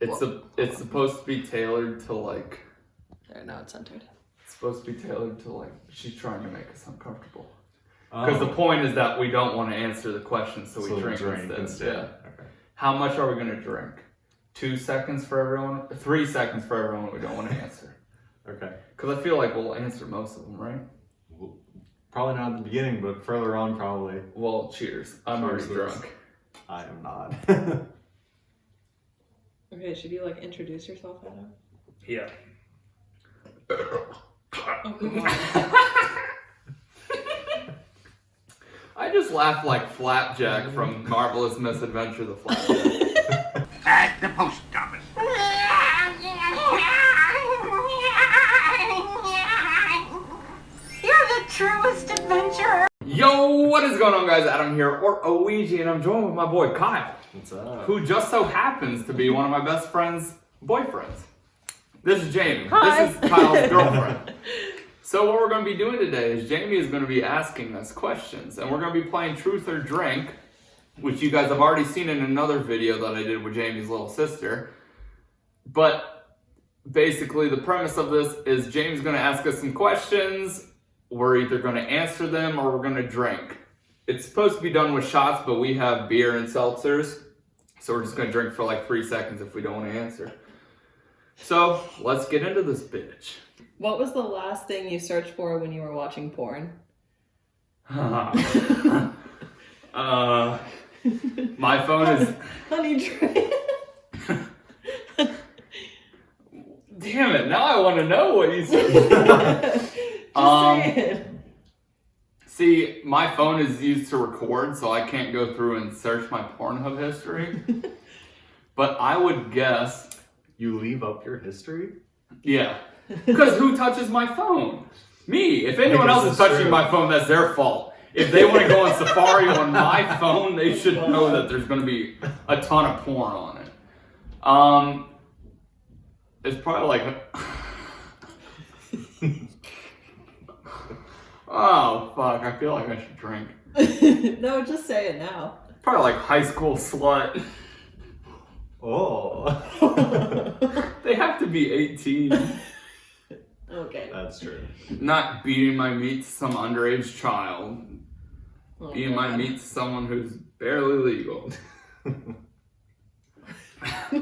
It's supposed to be tailored to like. There, now it's centered. It's supposed to be tailored to like. She's trying to make us uncomfortable. Because the point is that we don't want to answer the question, so we drink instead. Yeah. Okay. How much are we gonna drink? 2 seconds for everyone. 3 seconds for everyone we don't want to answer. Okay. Because I feel like we'll answer most of them, right? Probably not at the beginning, but further on, probably. Well, cheers. I'm already drunk. I am not. Okay, should you like introduce yourself, Adam? Yeah. Oh, God. I just laugh like Flapjack from Marvelous Misadventure the Flapjack. At the post office. You're the truest adventurer. Yo, what is going on, guys? Adam here, or Ouija, and I'm joined with my boy Kyle. What's up? Who just so happens to be one of my best friend's boyfriends. This is Jamie. Hi. This is Kyle's girlfriend. So what we're going to be doing today is Jamie is going to be asking us questions, and we're going to be playing Truth or Drink, which you guys have already seen in another video that I did with Jamie's little sister. But basically the premise of this is Jamie's going to ask us some questions. We're either going to answer them or we're going to drink. It's supposed to be done with shots, but we have beer and seltzers. So we're just going to drink for like 3 seconds if we don't want to answer. So let's get into this bitch. What was the last thing you searched for when you were watching porn? My phone is... Honey drink. Damn it, now I want to know what you said. See, my phone is used to record, so I can't go through and search my Pornhub history. But I would guess... You leave up your history? Yeah. Because who touches my phone? Me. If anyone else is touching my phone, that's their fault. If they want to go on Safari on my phone, they should know that there's going to be a ton of porn on it. It's probably like... Oh, fuck. I feel like I should drink. No, just say it now. Probably like high school slut. Oh. They have to be 18. Okay. That's true. Not beating my meat to some underage child. Oh, Beating my meat to someone who's barely legal. Oh,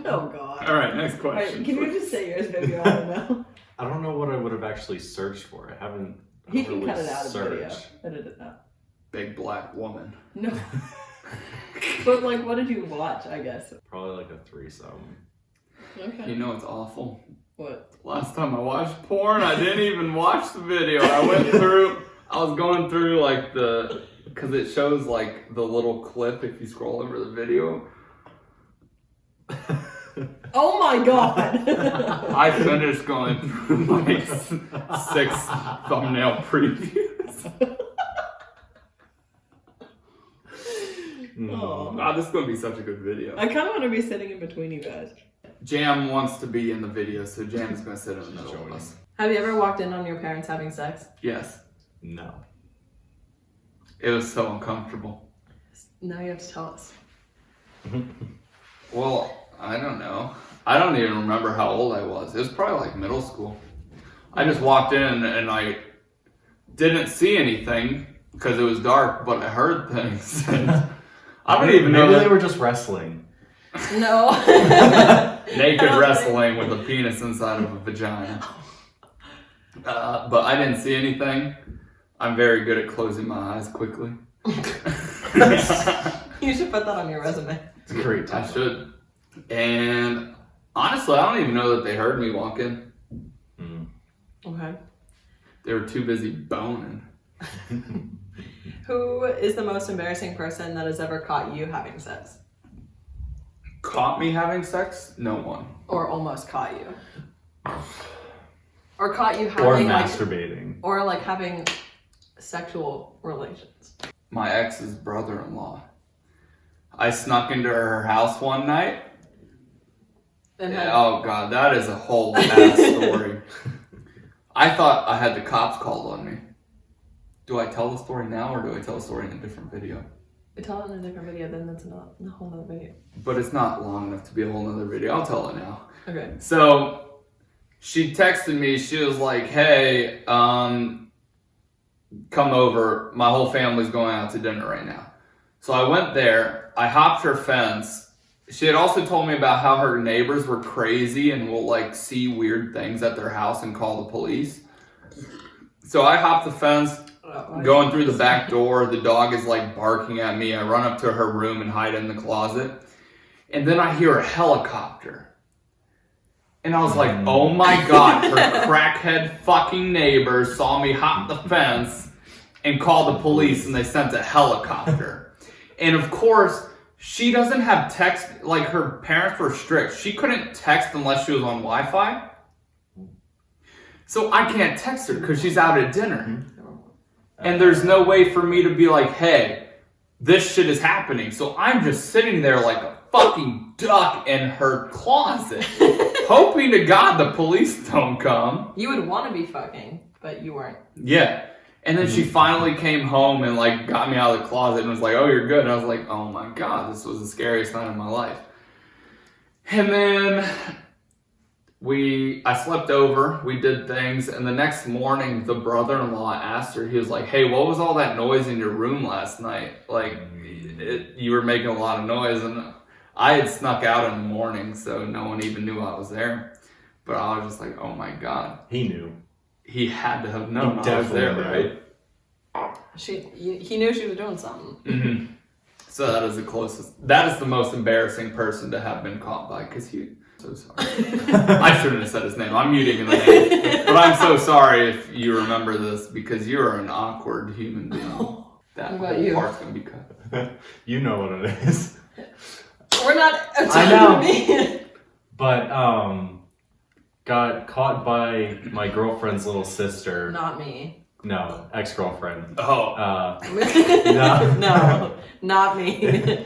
God. Alright, next question. Wait, can you just say yours, baby? I don't know. I don't know what I would have actually searched for. I haven't. He can really cut it out of the video. searched. Edit it out. Big black woman. No. But, like, what did you watch, I guess? Probably like a threesome. Okay. You know it's awful. What? Last time I watched porn, I didn't even watch the video. I was going through like because it shows like the little clip if you scroll over the video. Oh my God! I finished going through like 6 thumbnail previews. Oh. Wow, this is going to be such a good video. I kind of want to be sitting in between you guys. Jam wants to be in the video, so Jam is going to sit in the middle of us. Have you ever walked in on your parents having sex? Yes. No. It was so uncomfortable. Now you have to tell us. Well, I don't know. I don't even remember how old I was. It was probably like middle school. I just walked in and I didn't see anything because it was dark, but I heard things. I don't even know. Maybe they were just wrestling. No. Naked wrestling with a penis inside of a vagina. But I didn't see anything. I'm very good at closing my eyes quickly. You should put that on your resume. It's a great time. I should. And honestly, I don't even know that they heard me walk in. Okay. They were too busy boning. Who is the most embarrassing person that has ever caught you having sex? Caught me having sex? No one. Or almost caught you? Or caught you having Or like, masturbating. or like having sexual relations? My ex's brother-in-law. I snuck into her house one night. And Oh god, that is a whole bad story. I thought I had the cops called on me. Do I tell the story now or do I tell the story in a different video? Tell it in a different video, then that's not a whole nother video. But it's not long enough to be a whole nother video. I'll tell it now. Okay. So she texted me. She was like, "Hey, come over. My whole family's going out to dinner right now." So I went there. I hopped her fence. She had also told me about how her neighbors were crazy and will like see weird things at their house and call the police. So I hopped the fence. Going through the back door, the dog is like barking at me. I run up to her room and hide in the closet. And then I hear a helicopter. And I was like, oh my God, her crackhead fucking neighbors saw me hop the fence and called the police and they sent a helicopter. And of course, she doesn't have text, like her parents were strict. She couldn't text unless she was on Wi-Fi. So I can't text her because she's out at dinner. And there's no way for me to be like, hey, this shit is happening. So I'm just sitting there like a fucking duck in her closet, hoping to God the police don't come. You would want to be fucking, but you weren't. Yeah. And then she finally came home and like got me out of the closet and was like, oh, you're good. And I was like, oh my God, this was the scariest night of my life. And then I slept over, we did things, and the next morning the brother-in-law asked her, he was like, hey, what was all that noise in your room last night? Like, you were making a lot of noise, and I had snuck out in the morning, so no one even knew I was there. But I was just like, oh my God. He knew. He had to have known I was there, right? He knew she was doing something. Mm-hmm. So that is the most embarrassing person to have been caught by, because so sorry. I shouldn't have said his name. I'm muting in the name. But I'm so sorry if you remember this, because you are an awkward human being. That What about whole you? part's gonna be cut. You know what it is. We're not. I know. But got caught by my girlfriend's little sister. Not me. No, ex-girlfriend. Oh. No, not me.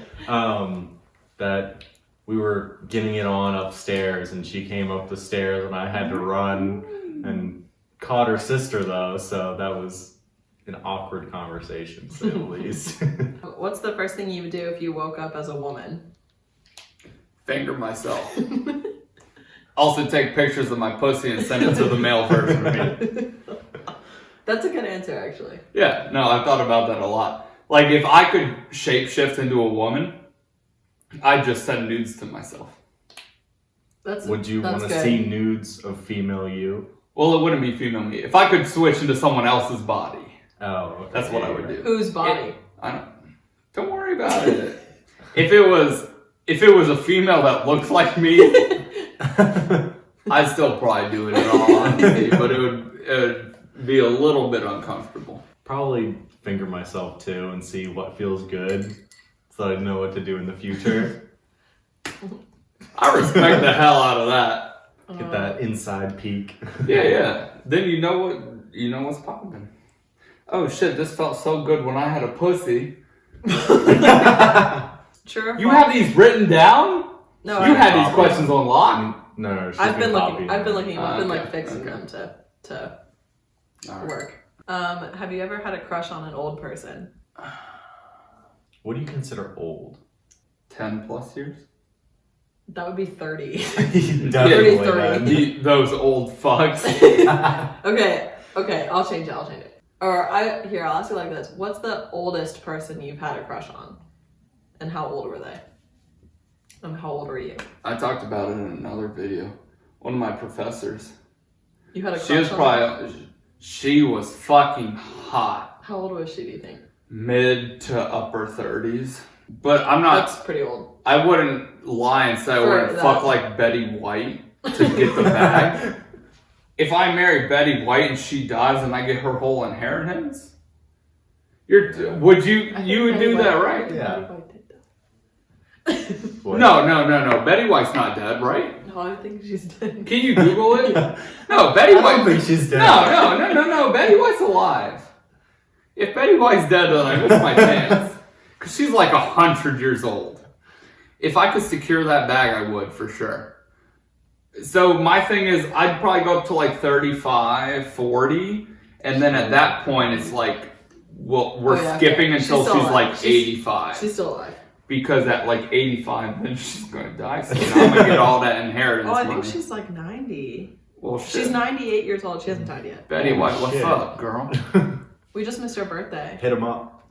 That we were getting it on upstairs and she came up the stairs and I had to run and caught her sister though, so that was an awkward conversation to say the least. What's the first thing you would do if you woke up as a woman? Finger myself. Also take pictures of my pussy and send it to the male version of me. That's a good answer, actually. Yeah, no, I've thought about that a lot. Like, if I could shapeshift into a woman, I'd just send nudes to myself. Would you want to see nudes of female you? Well, it wouldn't be female me. If I could switch into someone else's body, okay. That's what I would do. Whose body? Don't worry about it. If it was a female that looked like me, I'd still probably do it in all honesty, but it would be a little bit uncomfortable. Probably finger myself too and see what feels good, so I know what to do in the future. I respect the hell out of that. Get that inside peek. Yeah. Then you know what's popping. Oh shit, this felt so good when I had a pussy. True. You have these written down? No, you had these questions on lock? No, I've been looking. I've been like fixing them to Right. work. Have you ever had a crush on an old person? What do you consider old? 10 plus years? That would be 30. Definitely. 30. Those old fucks. Okay, I'll change it. Here, I'll ask you like this. What's the oldest person you've had a crush on? And how old were they? And how old were you? I talked about it in another video. One of my professors. You had a crush on her? She was fucking hot. How old was she, do you think? Mid to upper 30s. But I'm not... That's pretty old. I wouldn't lie and say I wouldn't fuck like Betty White to get the bag. If I marry Betty White and she dies and I get her whole inheritance, you would do that, right? Yeah. No. Betty White's not dead, right? No, I think she's dead. Can you Google it? No, Betty White. I don't think she's dead. No. Betty White's alive. If Betty White's dead, then I miss my chance. Because she's like 100 years old. If I could secure that bag, I would, for sure. So my thing is, I'd probably go up to like 35, 40. And then at that point, it's like, Well, we're Oh, yeah, skipping okay. until She's still she's alive. like 85. She's still alive. Because at like 85, then she's gonna die. So I'm gonna get all that inheritance Oh, I money. think she's like 90. Well, shit. She's 98 years old. She hasn't died yet. Betty, what's Shit. up, girl? We just missed her birthday. Hit him up.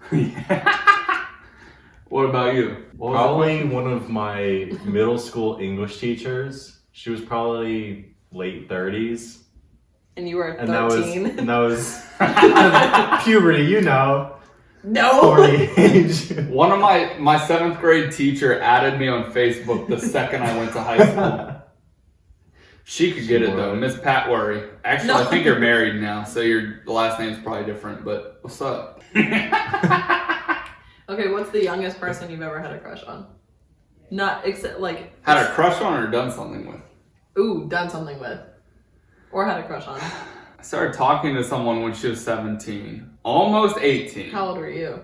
What about you? What was the Probably question? one of my middle school English teachers. She was probably late 30s. And you were 13. And that was puberty, you know. No! Horny age. One of my 7th grade teacher added me on Facebook the second I went to high school. She could get it though, Miss Pat Worry. Actually, No. I think you're married now, so your last name's probably different. But what's up? Okay, what's the youngest person you've ever had a crush on? Not except like Had a crush on or done something with? done something with, or had a crush on. I started talking to someone when she was 17, almost 18. How old were you?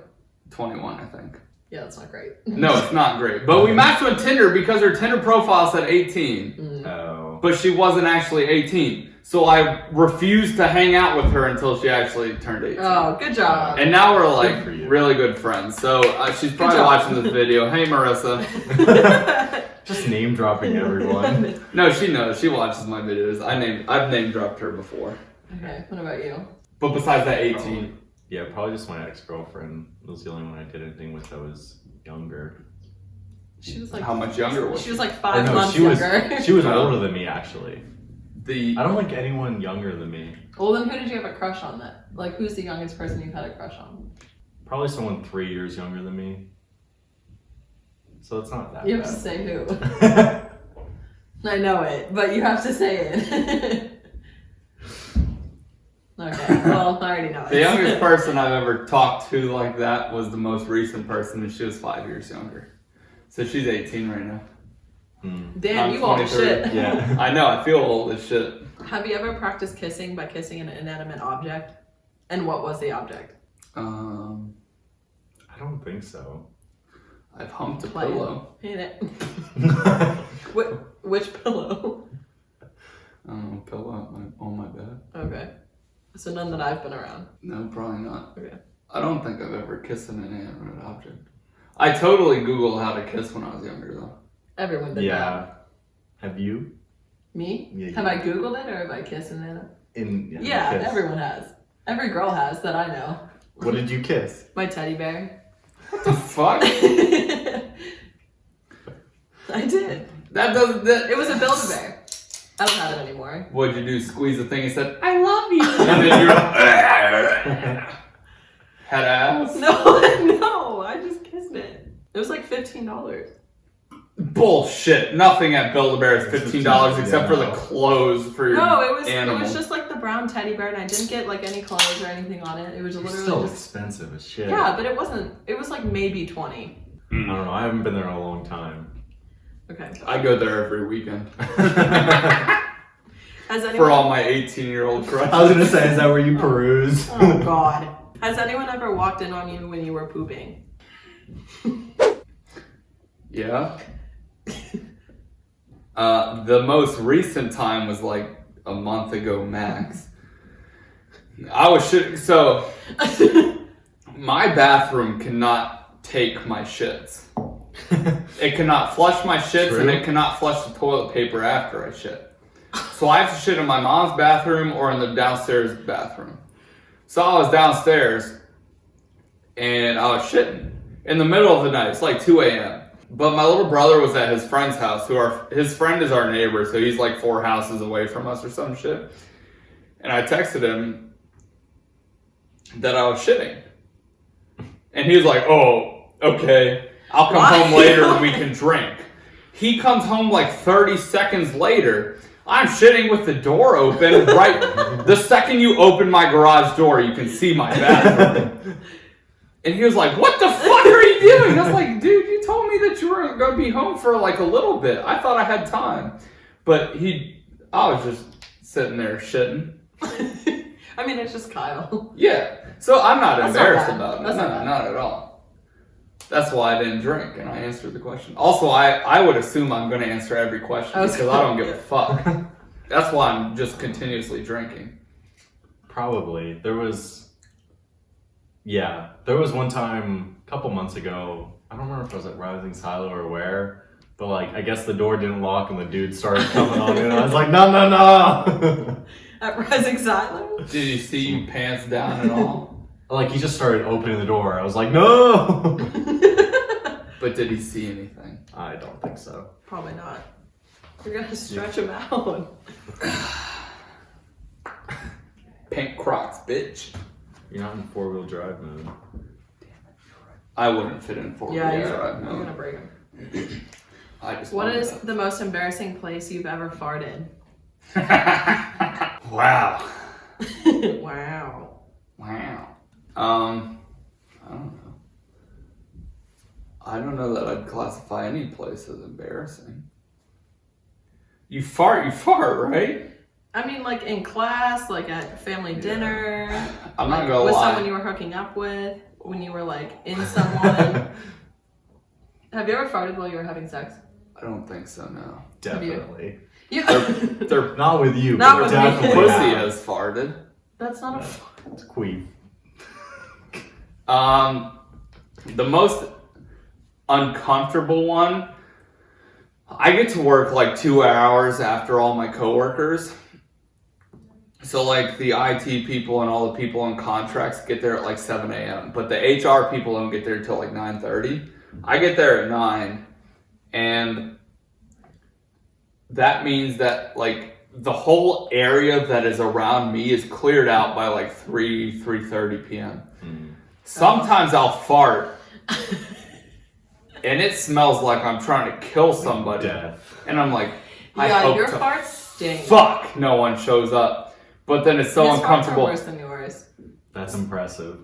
21, I think. Yeah, that's not great. No, it's not great. But we matched on Tinder because her Tinder profile said 18. Oh. But she wasn't actually 18. So I refused to hang out with her until she actually turned 18. Oh, good job. And now we're like Good for you. really good friends. So she's probably job. watching this video. Hey, Marissa. Just name dropping everyone. No, she knows. She watches my videos. I've name dropped her before. Okay, what about you? But besides that, 18. Yeah, probably just my ex-girlfriend. That was the only one I did anything with that was younger. She was like How much younger was she she? was like Or 5 no, months she was younger. she was Oh. older than me actually. The I don't like anyone younger than me. Well, then who did you have a crush on then? Like, who's the youngest person you've had a crush on? Probably someone 3 years younger than me. So it's not that You have to bad. say who. I know it, but you have to say it. Okay, well, I already know it. The youngest person I've ever talked to like that was the most recent person, and she was 5 years younger. So she's 18 right now. Dan, I'm you old 23. shit. Yeah. I know, I feel old as shit. Have you ever practiced kissing by kissing an inanimate object? And what was the object? I don't think so. I've humped a Plant. pillow. Ain't it? Which pillow? Pillow on my bed. Okay. So none that I've been around. No, probably not. Okay. I don't think I've ever kissed an inanimate object. I totally Googled how to kiss when I was younger, though. Everyone did that. Yeah. Have you? Me? Yeah, have you I did. Googled it or have I kissed an inanimate? Yeah, kiss. Everyone has. Every girl has that I know. What did you kiss? My teddy bear. What the fuck? I did. That doesn't. That, It was a Build-A-Bear. I don't have it anymore. What'd you do? Squeeze the thing and said, "I love you," and then you're had ass. No, I just kissed it. It was like $15. Bullshit. Nothing at Build-A-Bear is $15 except for the clothes for your No, it animal. was just like the brown teddy bear, and I didn't get like any clothes or anything on it. It was They're literally still just expensive as shit. yeah, but it wasn't. It was like maybe 20. I don't know. I haven't been there in a long time. Okay. I go there every weekend Has anyone? for all my 18-year-old crushes. I was gonna say, is that where you peruse? Oh God. Has anyone ever walked in on you when you were pooping? Yeah. The most recent time was like a month ago max. I was shitting. So my bathroom cannot take my shits. It cannot flush my shits, True. and it cannot flush the toilet paper after I shit. So I have to shit in my mom's bathroom or in the downstairs bathroom. So I was downstairs and I was shitting in the middle of the night. It's like 2 a.m. But my little brother was at his friend's house. His friend is our neighbor, so he's like 4 houses away from us or some shit. And I texted him that I was shitting. And he was like, "Oh, okay. I'll come Why? home later and we can drink." He comes home like 30 seconds later. I'm shitting with the door open. Right the second you open my garage door, you can see my bathroom. And he was like, "What the fuck are you doing?" I was like, "Dude, you told me that you were going to be home for like a little bit. I thought I had time." But I was just sitting there shitting. I mean, it's just Kyle. Yeah. So I'm not That's not embarrassed bad. about it. That's No, not bad. not at all. That's why I didn't drink, and I answered the question. Also, I would assume I'm going to answer every question because I don't give a fuck. That's why I'm just continuously drinking. Probably. There was Yeah, there was one time a couple months ago. I don't remember if it was at Rising Silo or where, but like I guess the door didn't lock and the dude started coming on in. And I was like, no, no, no. At Rising Silo? Did he see you pants down at all? Like he just started opening the door. I was like, no. But did he see anything? I don't think so. Probably not. You're gonna stretch him out. Pink Crocs, bitch. You're not in 4-wheel drive mode. I wouldn't fit in 4-wheel Yeah, drive. you're gonna break him. I just What wanted is that. the most embarrassing place you've ever farted? Wow. Wow. Wow. I don't know. I don't know that I'd classify any place as embarrassing. You fart, right? I mean, like in class, like at family dinner. I'm like not gonna with lie. someone you were hooking up with, when you were like in someone. Have you ever farted while you were having sex? I don't think so, no. Definitely. They're Not with you. Not but with me. definitely pussy have. has farted. That's not a fart. It's queef. The most uncomfortable one, I get to work like 2 hours after all my coworkers. So like the IT people and all the people on contracts get there at like 7 a.m. But the HR people don't get there until like 9:30. I get there at 9, and that means that like the whole area that is around me is cleared out by like 3:30 p.m. Sometimes I'll fart and it smells like I'm trying to kill somebody. Death. And I'm like, I Yeah, hope your to farts stink. fuck no one shows up. But then it's so His uncomfortable. farts are worse than yours. That's impressive.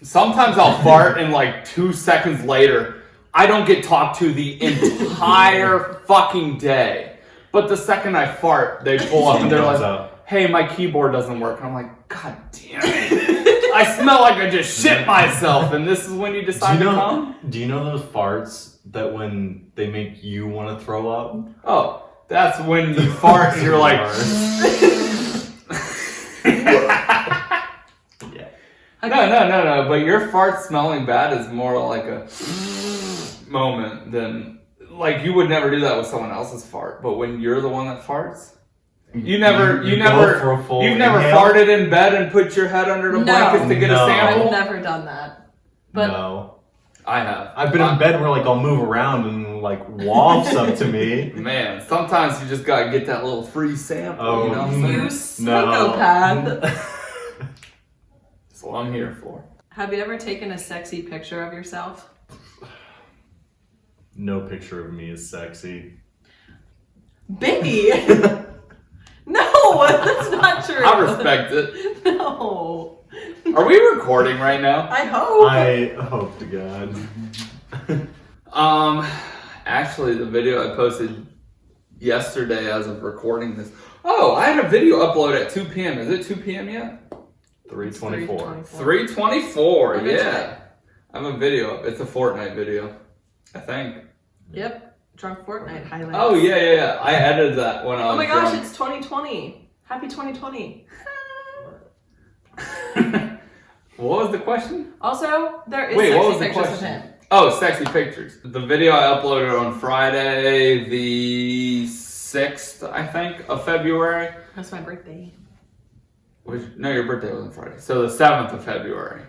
Sometimes I'll fart and like 2 seconds later, I don't get talked to the entire fucking day. But the second I fart, they pull up and they're Thumbs like, up. hey, my keyboard doesn't work. And I'm like, God damn it. I smell like I just shit myself. And this is when you decide to come? Do you know those farts that when they make you want to throw up? Oh, that's when you fart and you're like, Yeah. No. But your fart smelling bad is more like a moment than, like, you would never do that with someone else's fart. But when you're the one that farts, you've never farted in bed and put your head under the blankets to get a No. sample. I've never done that. But No. I have. I've been in bed where like I'll move around and like wafts up to me. Man, sometimes you just gotta get that little free sample. Oh, you know what I'm you saying? psychopath. That's what I'm here for. Have you ever taken a sexy picture of yourself? No picture of me is sexy. Baby! No, that's not true. I respect it. No. Are we recording right now? I hope. I hope to God. Actually, the video I posted yesterday as of recording this. Oh, I had a video upload at 2 p.m. Is it 2 p.m. yet? 324. 3:24. Eventually. Yeah. I have a video up. It's a Fortnite video, I think. Yep. Drunk Fortnite highlights. Oh yeah. I edited that when I was Oh my gosh, drunk. it's 2020. Happy 2020. What was the question? Also, there is Wait, what was sexy the pictures of question? him. Oh, sexy pictures. The video I uploaded on Friday, the 6th, I think, of February. That's my birthday. No, your birthday wasn't Friday. So the 7th of February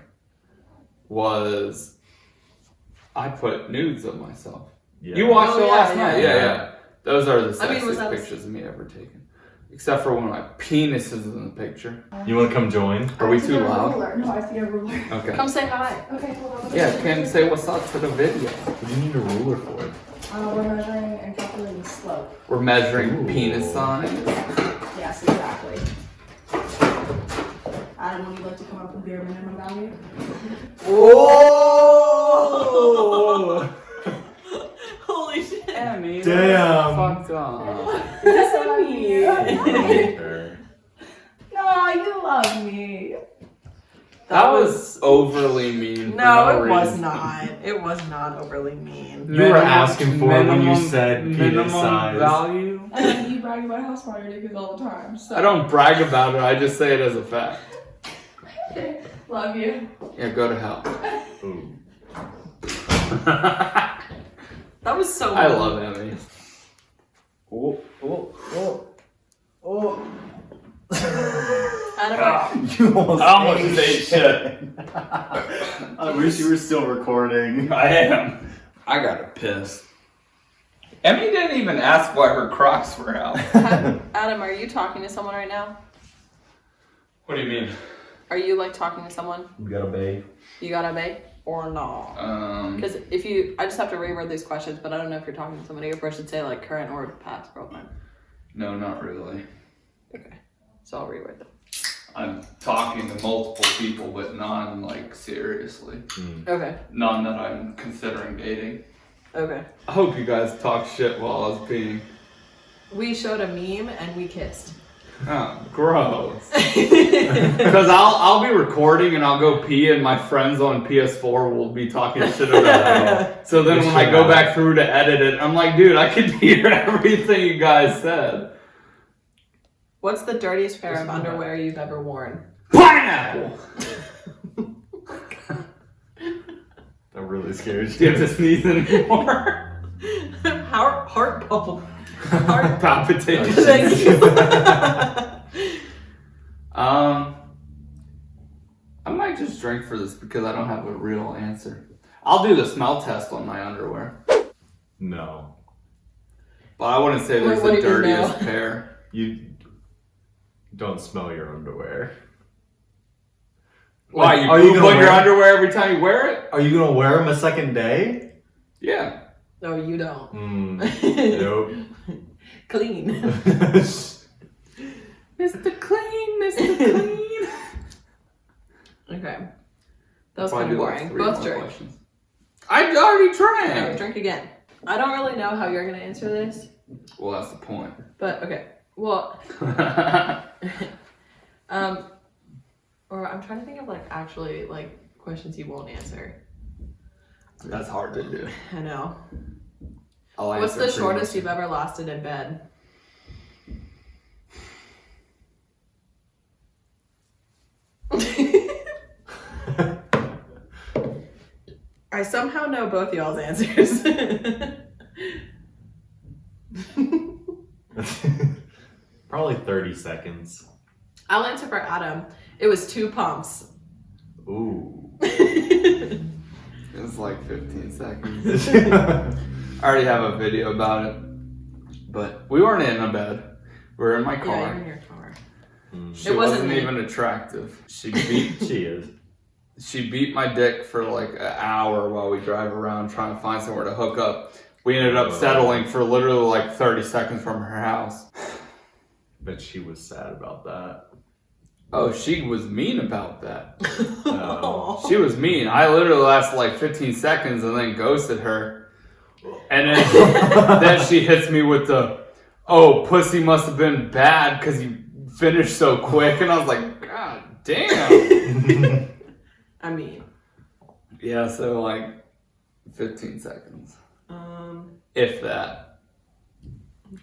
was, I put nudes of myself. Yeah. You watched Oh, it yeah, last yeah, night? yeah. Yeah. Those are the I mean, was sexiest that- pictures of me ever taken. Except for when my penis is in the picture. You want to come join? Are we too loud? No, I have to get a ruler. Okay. Come say hi. Okay, hold on. Yeah, Kim, say what's up to the video. What do you need a ruler for? We're measuring and calculating slope. We're measuring Ooh. penis size. Yes, exactly. Adam, would you like to come up with your minimum value? Oh! Holy shit. Emmy, Damn. Fucked up. Just love you. Sure. No, you love me. That was overly mean. No, for it was reason. not. It was not overly mean. You were asking for it when you said penis minimum size. value. And you brag about house fire niggas all the time. So. I don't brag about it. I just say it as a fact. Love you. Yeah, go to hell. Ooh. That was so I mean. love Emmy. Oh. Adam, You almost I almost ate shit. I wish you were still recording. I am. I gotta piss. Emmy didn't even ask why her Crocs were out. Adam, are you talking to someone right now? What do you mean? Are you like talking to someone? We got a babe. You got a babe or no? Because I just have to reword these questions, but I don't know if you're talking to somebody or if I should say like current or past girlfriend. No, not really. Okay, so I'll reword them. I'm talking to multiple people, but none like seriously. Okay. None that I'm considering dating. Okay. I hope you guys talk shit while I was peeing. We showed a meme and we kissed. Oh, gross. Because I'll be recording and I'll go pee and my friends on PS4 will be talking shit about it. So then when I go back through to edit it, I'm like, dude, I could hear everything you guys said. What's the dirtiest pair of underwear you've ever worn? Pineapple! That really scares Do you you. have to sneeze anymore? Heart bubble. Heart palpitations. Thank you. I might just drink for this because I don't have a real answer. I'll do the smell test on my underwear. No. But I wouldn't say there's What do the you mean, dirtiest no? pair. You don't smell your underwear. Why? Like, You are you poop gonna on your wear- underwear every time you wear it? Are you gonna wear them a second day? Yeah. No, you don't. Nope. Clean. Mr. Clean, Mr. Clean. Okay. That was Probably kind of do, like, boring. 3 Both more drink. questions. I already Okay, drank. drink again. I don't really know how you're gonna answer this, Well, that's the point. but okay. Well, or I'm trying to think of like actually like questions you won't answer. That's hard to do. I know. I'll What's answer the pretty shortest much. you've ever lasted in bed? I somehow know both y'all's answers. Probably 30 seconds. I'll answer for Adam. It was 2 pumps. Ooh. It was like 15 seconds. I already have a video about it. But we weren't in a bed. We were in my Yeah, car. you're in your car. She It wasn't wasn't me. even attractive. She beat She is. she beat my dick for like an hour while we drive around trying to find somewhere to hook up. We ended up settling for literally like 30 seconds from her house. Bet she was sad about that. Oh, she was mean about that. Oh. She was mean. I literally lasted like 15 seconds and then ghosted her. And then, then she hits me with the, oh, pussy must have been bad because you finished so quick. And I was like, God damn. I mean, Yeah, so like 15 seconds. If that.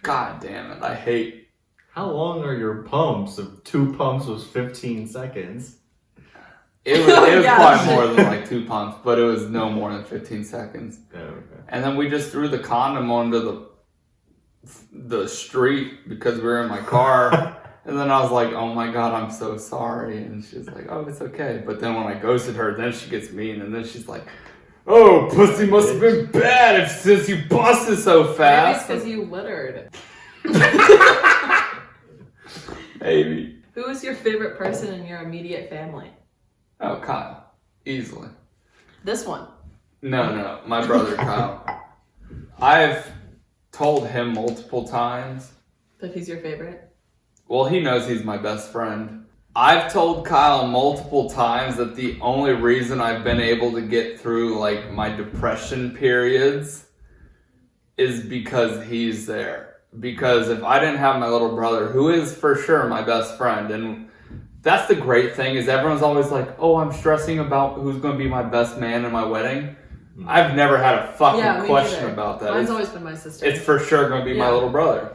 God damn it. I hate. How long are your pumps? If 2 pumps was 15 seconds. It was Yeah. probably more than like 2 pumps, but it was no more than 15 seconds. Oh, okay. And then we just threw the condom onto the street because we were in my car. And then I was like, oh my God, I'm so sorry. And she's like, oh, it's okay. But then when I ghosted her, then she gets mean. And then she's like, oh, pussy must have been bad since you busted so maybe it's fast. because you littered. Maybe. Who is your favorite person in your immediate family? Oh, Kyle. Easily. This one. No, my brother Kyle. I've told him multiple times. That he's your favorite? Well, he knows he's my best friend. I've told Kyle multiple times that the only reason I've been able to get through like my depression periods is because he's there. Because if I didn't have my little brother, who is for sure my best friend, and that's the great thing is everyone's always like, oh, I'm stressing about who's going to be my best man in my wedding. I've never had a fucking Yeah, me question neither. about that. Mine's It's- always been my sister. it's for sure going to be my Yeah. little brother.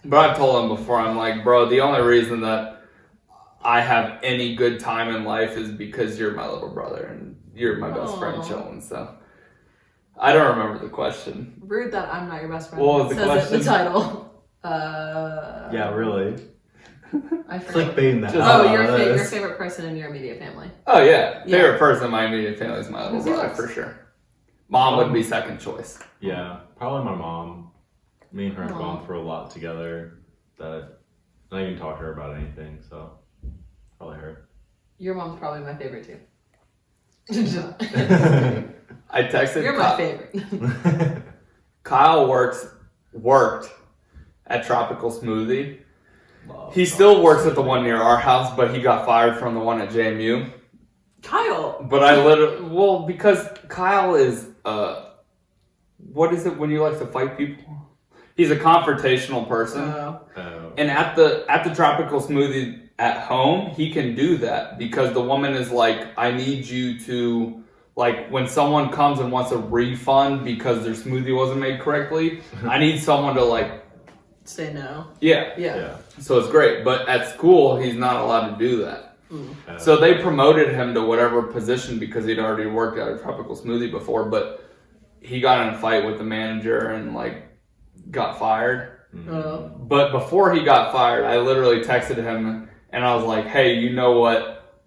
But I've told him before, I'm like, bro, the only reason that I have any good time in life is because you're my little brother and you're my best friend chilling. So I don't remember the question. Rude that I'm not your best friend. What was the Says it in the question? title. Yeah, really. I forget. Clickbaiting that. Oh, your that's- favorite person in your immediate family. Oh yeah, Yeah. favorite person in my immediate family is my little Who's brother yours? for sure. Mom would be second choice. Yeah, probably my mom. Me and her have Aw. gone through a lot together that I didn't even talk to her about anything, so probably her. Your mom's probably my favorite too. I texted. You're my favorite. Kyle worked at Tropical Smoothie. He still works at the one near our house, but he got fired from the one at JMU. Kyle. But I literally, because Kyle is, what is it when you like to fight people? He's a confrontational person. Oh. And at the Tropical Smoothie at home, he can do that because the woman is like, I need you to, like, when someone comes and wants a refund because their smoothie wasn't made correctly, I need someone to, like, Say no. yeah. Yeah. So it's great. But at school, he's not allowed to do that. Mm. So they promoted him to whatever position because he'd already worked at a Tropical Smoothie before, but he got in a fight with the manager and, like, got fired. Oh. But before he got fired, I literally texted him and I was like, hey, you know what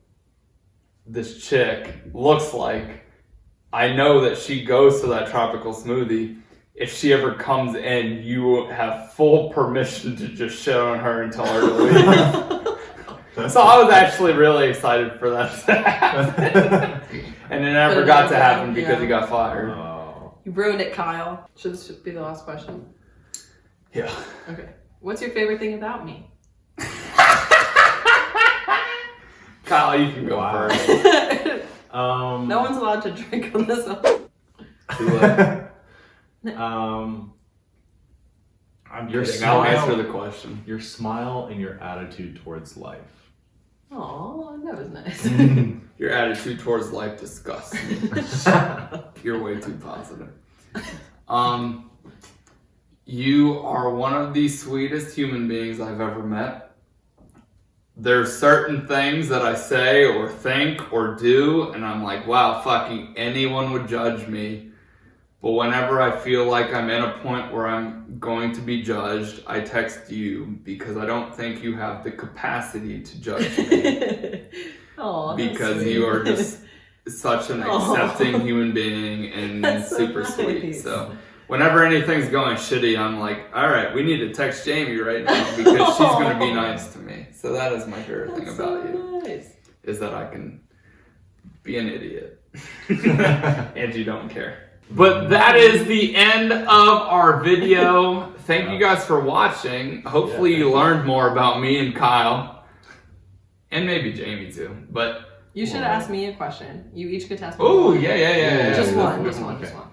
this chick looks like? I know that she goes to that Tropical Smoothie. If she ever comes in, you have full permission to just shit on her and tell her to leave. So I was actually really excited for that to happen. And it never got to happen because he got fired. Oh. You ruined it, Kyle. Should this be the last question? Yeah. Okay. What's your favorite thing about me? Kyle, you can go Wow. first. No one's allowed to drink on this one. Too late. I'm Your kidding. I'll smile. answer the question. Your smile and your attitude towards life. Aw, that was nice. Your attitude towards life disgusts me. You're way too positive. You are one of the sweetest human beings I've ever met. There's certain things that I say or think or do, and I'm like, wow, fucking anyone would judge me. But whenever I feel like I'm in a point where I'm going to be judged, I text you because I don't think you have the capacity to judge me. Aw, that's Because sweet. you are just such an Aw. accepting human being and That's so super sweet. nice. So whenever anything's going shitty, I'm like, all right, we need to text Jamie right now because she's going to be nice to me. So that is my favorite thing That's about so you, nice. is that I can be an idiot and you don't care. But that is the end of our video. Thank you guys for watching. Hopefully you learned more about me and Kyle. And maybe Jamie too. But You should ask me a question. You each get to ask me oh one. yeah. Just Yeah, one, yeah, just one, okay. just one.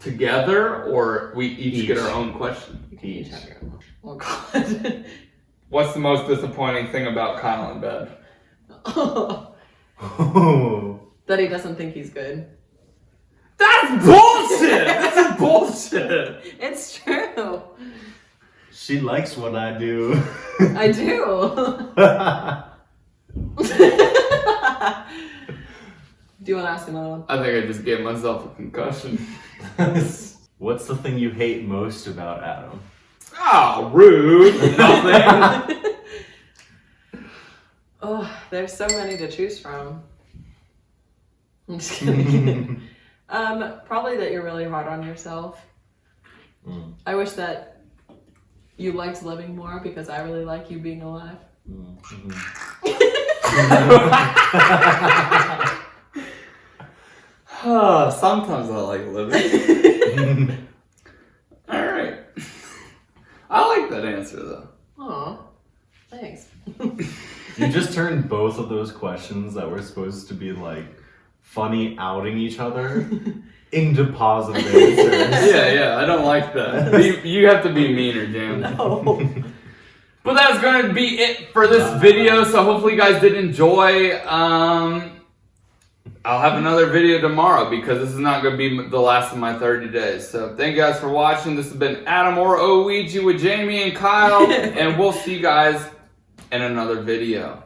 Together, or we each get Each. our own question? You can each have your own. Oh god. What's the most disappointing thing about Kyle in bed? That he doesn't think he's good. That's bullshit! This is bullshit! It's true. She likes what I do. I do. Do you want to ask another one? I think I just gave myself a concussion. What's the thing you hate most about Adam? Oh, rude! Nothing! Oh, there's so many to choose from. I'm just kidding. Probably that you're really hard on yourself. Mm. I wish that you liked living more because I really like you being alive. Sometimes I like living. Alright. I like that answer though. Aw, thanks. You just turned both of those questions that were supposed to be like funny outing each other into positive answers. Yeah, I don't like that. You have to be meaner, Jam. No. But that's going to be it for this video. So hopefully you guys did enjoy. I'll have another video tomorrow because this is not going to be the last of my 30 days. So thank you guys for watching. This has been Adam or Ouija with Jamie and Kyle. And we'll see you guys in another video.